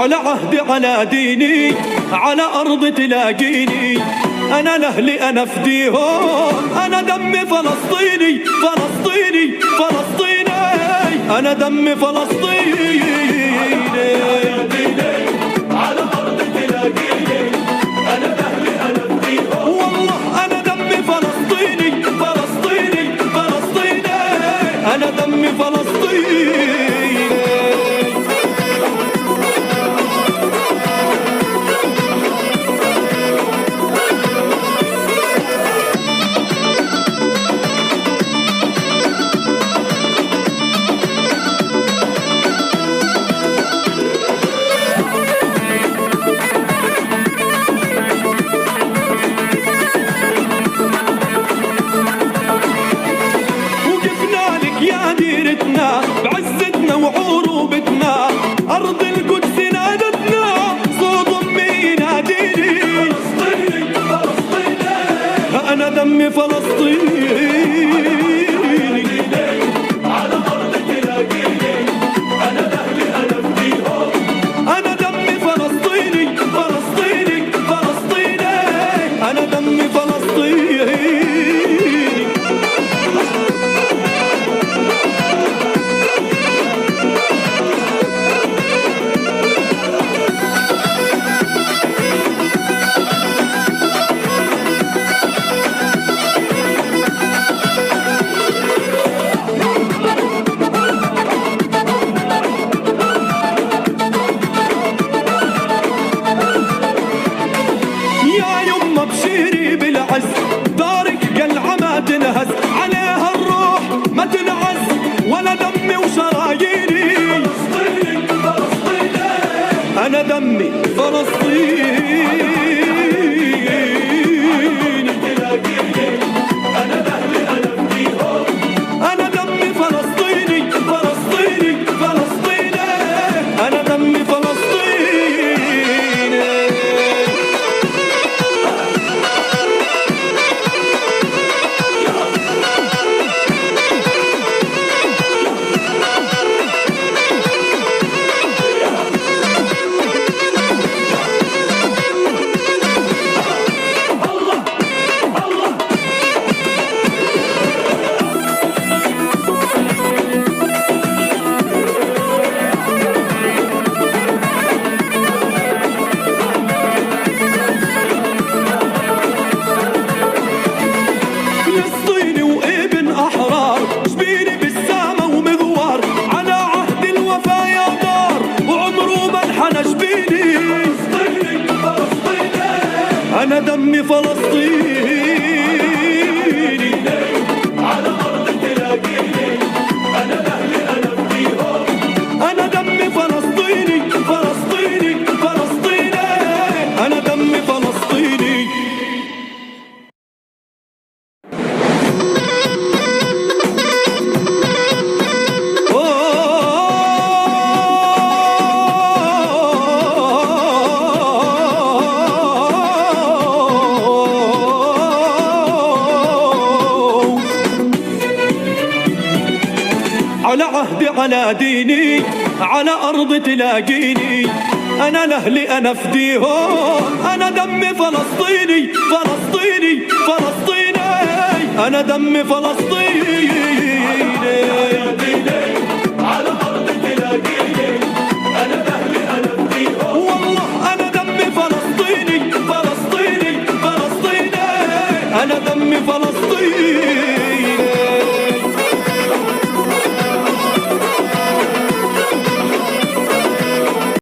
على عهدي على ديني على أرض تلاقيني، أنا لأهلي أنا فديهم، أنا دمي فلسطيني فلسطيني فلسطيني، أنا دمي فلسطيني. على أرض تلاقيني، أنا لأهلي أنا فديهم، والله أنا دمي فلسطيني فلسطيني فلسطيني، أنا دمي فلسطيني. بعزتنا وعروبتنا أرض القدس نادتنا، صوت أمي يناديني فلسطيني فلسطيني، أنا دمي فلسطيني. على أرض تلاقيني، أنا لأهلي أنا فديهم، أنا دمي فلسطيني فلسطيني فلسطيني، أنا دمي فلسطيني. بشيري بالعز دارك قلعة ما تنهز، عليها الروح ما تنعز ولا دمي وشراييني فلسطيني فلسطيني، أنا دمي فلسطيني. أنا لأهلي أنا فديهم، أنا دمي فلسطيني فلسطيني فلسطيني، أنا دمي فلسطيني. فلسطيني وابن أحرار، جبيني بالسامة ومغوار، على عهد الوفا يا دار وعمره ما انحنى جبيني فلسطيني فلسطيني، أنا دمي فلسطيني. على أرض تلاقيني، أنا لأهلي أنا فديهم، أنا دمي فلسطيني فلسطيني فلسطيني، أنا دمي فلسطيني. على عهدي على ديني على أرض تلاقيني، أنا لأهلي أنا فديهم، أنا دمي فلسطيني فلسطيني فلسطيني، أنا دمي فلسطيني. على أرض تلاقيني، أنا لأهلي أنا فديهم، والله أنا دمي فلسطيني فلسطيني فلسطيني، أنا دمي فلسطيني.